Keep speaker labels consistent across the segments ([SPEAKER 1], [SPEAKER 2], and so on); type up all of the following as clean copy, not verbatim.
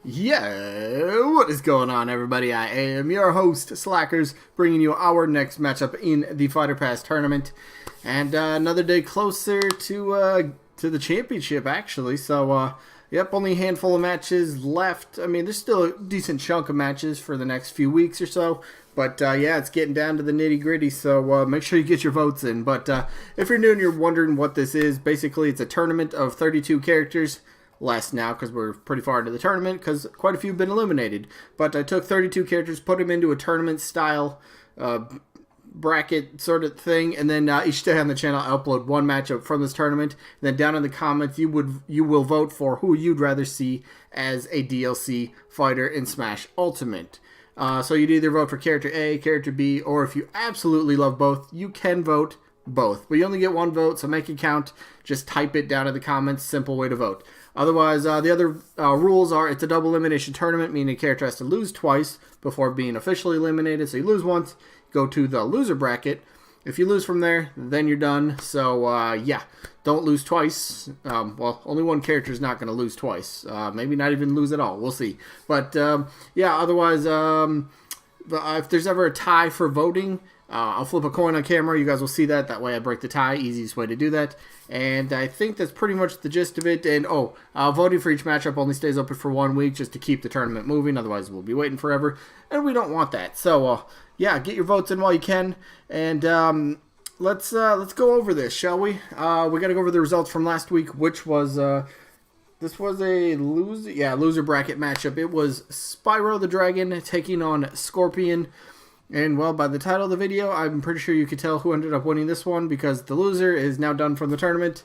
[SPEAKER 1] Yeah, what is going on, everybody? I am your host, Slackerz, bringing you our next matchup in the Fighter Pass tournament, and another day closer to the championship, actually. So, yep, only a handful of matches left. I mean, there's still a decent chunk of matches for the next few weeks or so, but yeah, it's getting down to the nitty gritty. So make sure you get your votes in. But if you're new and you're wondering what this is, basically it's a tournament of 32 characters. Less now because we're pretty far into the tournament because quite a few have been eliminated. But I took 32 characters, put them into a tournament style bracket sort of thing, and then each day on the channel I upload one matchup from this tournament. And then down in the comments you will vote for who you'd rather see as a DLC fighter in Smash Ultimate. So you'd either vote for character A, character B, or if you absolutely love both, you can vote both. But you only get one vote, so make it count. Just type it down in the comments. Simple way to vote. Otherwise, the other rules are it's a double elimination tournament, meaning a character has to lose twice before being officially eliminated. So you lose once, go to the loser bracket. If you lose from there, then you're done. So, yeah, don't lose twice. Well, only one character is not going to lose twice. Maybe not even lose at all. We'll see. But, yeah, otherwise, if there's ever a tie for voting, I'll flip a coin on camera. You guys will see that. That way I break the tie. Easiest way to do that. And I think that's pretty much the gist of it. And, voting for each matchup only stays open for 1 week just to keep the tournament moving. Otherwise, we'll be waiting forever. And we don't want that. So, yeah, get your votes in while you can. And let's go over this, shall we? We got to go over the results from last week, which was... this was a loser bracket matchup. It was Spyro the Dragon taking on Scorpion. And, well, by the title of the video, I'm pretty sure you could tell who ended up winning this one because the loser is now done from the tournament.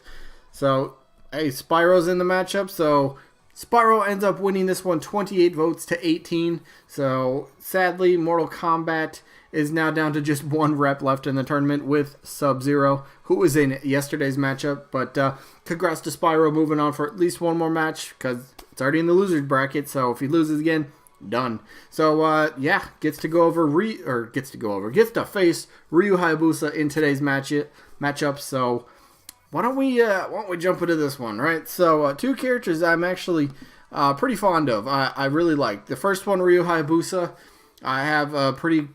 [SPEAKER 1] So, hey, Spyro's in the matchup. So, Spyro ends up winning this one 28 votes to 18. So, sadly, Mortal Kombat is now down to just one rep left in the tournament with Sub-Zero, who was in yesterday's matchup. But congrats to Spyro moving on for at least one more match because it's already in the loser's bracket. So, if he loses again... done. So, yeah, gets to face Ryu Hayabusa in today's matchup. So, why don't we jump into this one, right? So, two characters I'm actually pretty fond of. I really like. The first one, Ryu Hayabusa, I have a pretty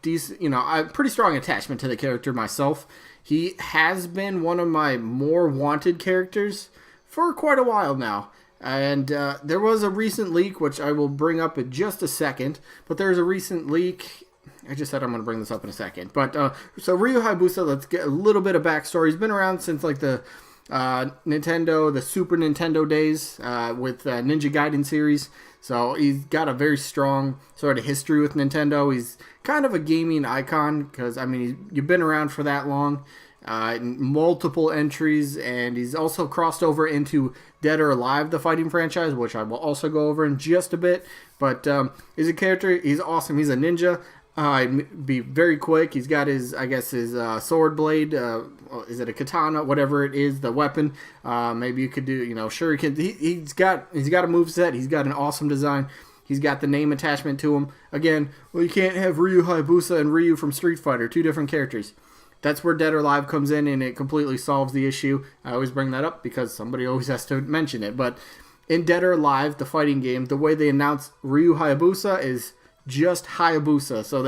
[SPEAKER 1] decent, pretty strong attachment to the character myself. He has been one of my more wanted characters for quite a while now. And there was a recent leak, which I will bring up in just a second. But there's a recent leak. I just said I'm going to bring this up in a second. But so Ryu Hayabusa, let's get a little bit of backstory. He's been around since like the the Super Nintendo days with Ninja Gaiden series. So he's got a very strong sort of history with Nintendo. He's kind of a gaming icon because, I mean, you've been around for that long. Multiple entries, and he's also crossed over into Dead or Alive, the fighting franchise, which I will also go over in just a bit. But he's a character. He's awesome. He's a ninja. Be very quick. He's got his sword blade. Is it a katana? Whatever it is, the weapon. Maybe you could do, shuriken. He's got a moveset. He's got an awesome design. He's got the name attachment to him. Again, well, you can't have Ryu Hayabusa and Ryu from Street Fighter, two different characters. That's where Dead or Alive comes in, and it completely solves the issue. I always bring that up because somebody always has to mention it. But in Dead or Alive, the fighting game, the way they announce Ryu Hayabusa is just Hayabusa. So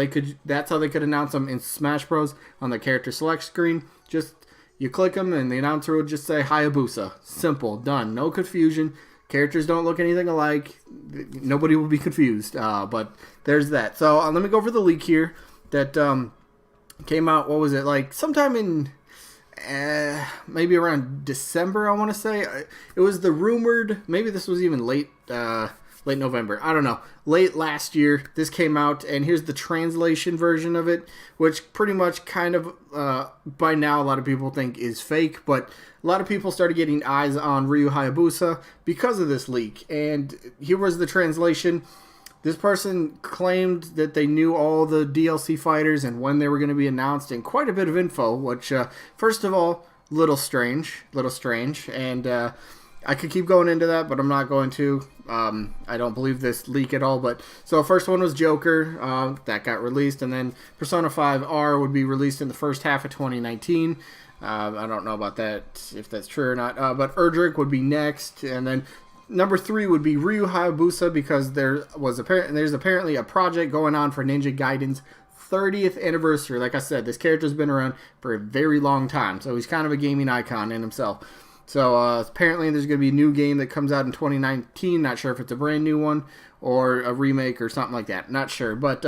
[SPEAKER 1] that's how they could announce him in Smash Bros. On the character select screen. Just you click them, and the announcer will just say Hayabusa. Simple, done, no confusion. Characters don't look anything alike. Nobody will be confused. But there's that. So let me go over the leak here that. Came out, what was it, like sometime in maybe around December, I want to say. It was the rumored, maybe this was even late November, I don't know, late last year this came out, and here's the translation version of it, which pretty much kind of by now a lot of people think is fake, but a lot of people started getting eyes on Ryu Hayabusa because of this leak. And here was the translation. This person claimed that they knew all the DLC fighters and when they were going to be announced, and quite a bit of info, which, first of all, little strange, and I could keep going into that, but I'm not going to. I don't believe this leak at all, but, so first one was Joker, that got released, and then Persona 5 R would be released in the first half of 2019, I don't know about that, if that's true or not, but Erdrick would be next, and then Number 3 would be Ryu Hayabusa, because there's apparently a project going on for Ninja Gaiden's 30th anniversary. Like I said, this character's been around for a very long time, so he's kind of a gaming icon in himself. So apparently there's going to be a new game that comes out in 2019. Not sure if it's a brand new one or a remake or something like that. Not sure. But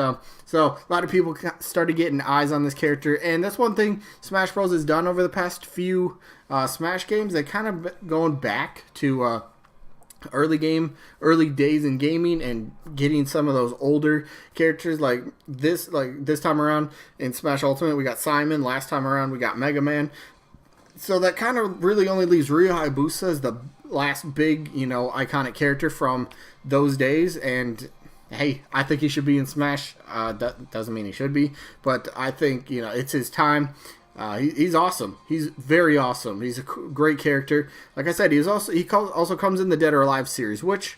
[SPEAKER 1] so a lot of people started getting eyes on this character. And that's one thing Smash Bros. Has done over the past few Smash games. They kind of going back to early days in gaming and getting some of those older characters like this time around in Smash Ultimate. We got Simon. Last time around we got Mega Man. So that kind of really only leaves Ryu Hayabusa as the last big, iconic character from those days. And hey, I think he should be in Smash. That doesn't mean he should be, but I think it's his time. He's awesome. He's very awesome. He's a great character. Like I said, he also comes in the Dead or Alive series, which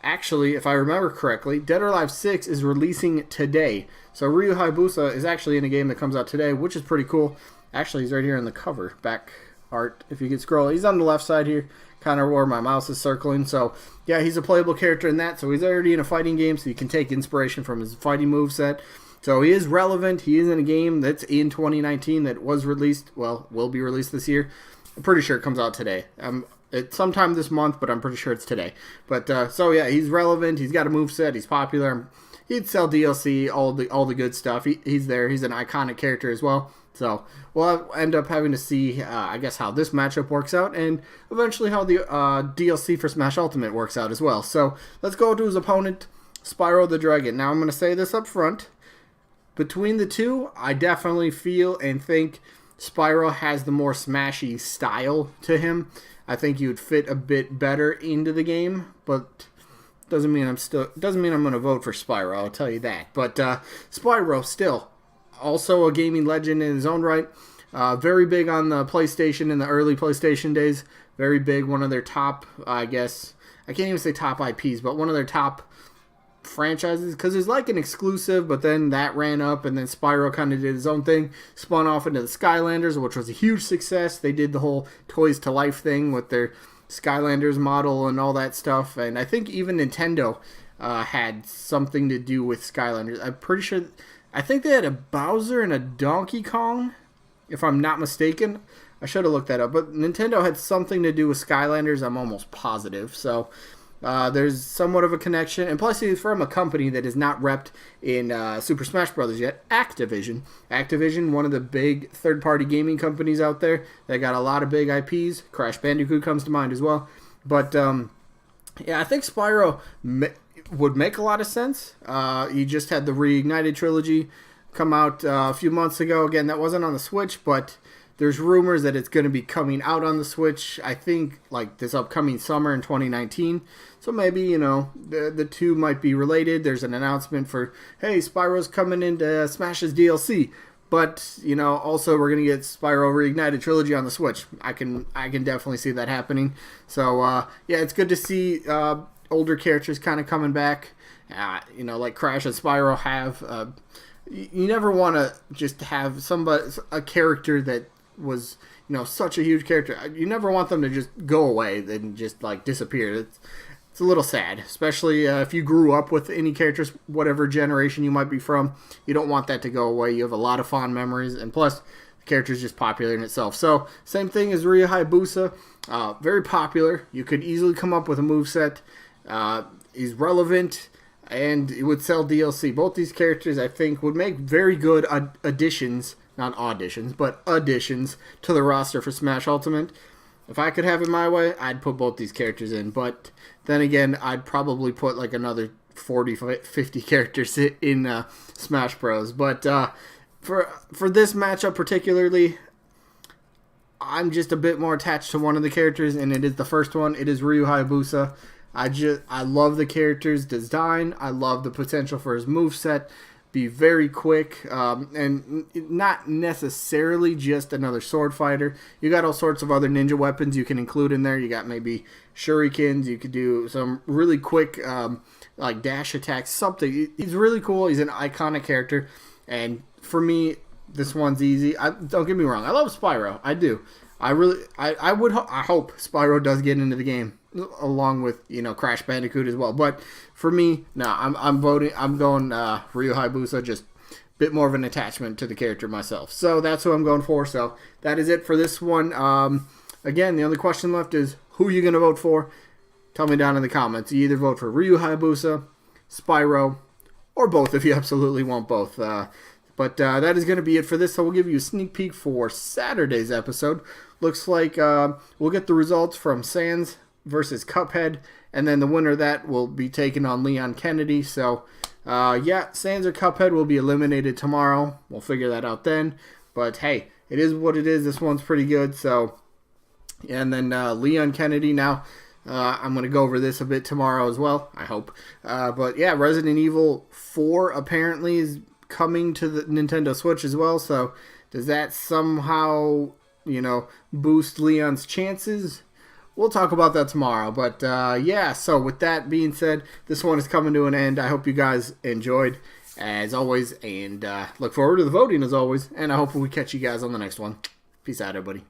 [SPEAKER 1] actually, if I remember correctly, Dead or Alive 6 is releasing today. So Ryu Hayabusa is actually in a game that comes out today, which is pretty cool. Actually, he's right here in the cover, back art, if you could scroll. He's on the left side here, kind of where my mouse is circling. So, yeah, he's a playable character in that. So he's already in a fighting game, so you can take inspiration from his fighting moveset. So he is relevant. He is in a game that's in 2019 that was released, will be released this year. I'm pretty sure it comes out today. It's sometime this month, but I'm pretty sure it's today. But, so yeah, he's relevant. He's got a moveset. He's popular. He'd sell DLC, all the good stuff. He's there. He's an iconic character as well. So we'll end up having to see, I guess, how this matchup works out, and eventually how the DLC for Smash Ultimate works out as well. So let's go to his opponent, Spyro the Dragon. Now I'm going to say this up front. Between the two, I definitely feel and think Spyro has the more smashy style to him. I think he would fit a bit better into the game, but doesn't mean I'm going to vote for Spyro. I'll tell you that. But Spyro still. Also a gaming legend in his own right. Very big on the PlayStation in the early PlayStation days. Very big. One of their top, I guess, I can't even say top IPs, but one of their top franchises. Because it's like an exclusive, but then that ran up, and then Spyro kind of did his own thing. Spun off into the Skylanders, which was a huge success. They did the whole Toys to Life thing with their Skylanders model and all that stuff. And I think even Nintendo had something to do with Skylanders. I'm pretty sure... I think they had a Bowser and a Donkey Kong, if I'm not mistaken. I should have looked that up. But Nintendo had something to do with Skylanders, I'm almost positive. So there's somewhat of a connection. And plus, he's from a company that is not repped in Super Smash Bros. Yet, Activision. Activision, one of the big third-party gaming companies out there. They got a lot of big IPs. Crash Bandicoot comes to mind as well. But, yeah, I think Spyro... would make a lot of sense. He just had the Reignited trilogy come out a few months ago. Again, that wasn't on the Switch, but there's rumors that it's going to be coming out on the Switch, I think, like this upcoming summer in 2019. So maybe, the two might be related. There's an announcement for, hey, Spyro's coming into Smash's DLC. But, also we're going to get Spyro Reignited trilogy on the Switch. I can definitely see that happening. So, yeah, it's good to see... older characters kind of coming back, like Crash and Spyro have. You never want to just have a character that was, such a huge character. You never want them to just go away and just like disappear. It's a little sad, especially if you grew up with any characters, whatever generation you might be from. You don't want that to go away. You have a lot of fond memories, and plus, the character is just popular in itself. So, same thing as Ryu Hayabusa. Very popular. You could easily come up with a moveset. He's relevant, and it would sell DLC. Both these characters, I think, would make very good additions, not auditions, but additions to the roster for Smash Ultimate. If I could have it my way, I'd put both these characters in, but then again, I'd probably put like another 40, 50 characters in Smash Bros. But for this matchup particularly, I'm just a bit more attached to one of the characters, and it is the first one. It is Ryu Hayabusa. I love the character's design. I love the potential for his moveset. Be very quick, and not necessarily just another sword fighter. You got all sorts of other ninja weapons you can include in there. You got maybe shurikens. You could do some really quick, like dash attacks, something. He's really cool. He's an iconic character, and for me, this one's easy. Don't get me wrong. I love Spyro. I do. I hope Spyro does get into the game. along with, you know, Crash Bandicoot as well. But for me, no, I'm voting. I'm going Ryu Hayabusa. Just a bit more of an attachment to the character myself. So that's who I'm going for. So that is it for this one. Again, the only question left is who are you going to vote for? Tell me down in the comments. You either vote for Ryu Hayabusa, Spyro, or both if you absolutely want both. But that is going to be it for this. So we'll give you a sneak peek for Saturday's episode. Looks like we'll get the results from Sans versus Cuphead, and then the winner of that will be taking on Leon Kennedy. So, yeah, Sans or Cuphead will be eliminated tomorrow. We'll figure that out then. But, hey, it is what it is. This one's pretty good. So, and then Leon Kennedy now. I'm going to go over this a bit tomorrow as well, I hope. But, yeah, Resident Evil 4 apparently is coming to the Nintendo Switch as well. So, does that somehow, you know, boost Leon's chances? We'll talk about that tomorrow. But, yeah, so with that being said, this one is coming to an end. I hope you guys enjoyed, as always, and look forward to the voting, as always. And I hope we catch you guys on the next one. Peace out, everybody.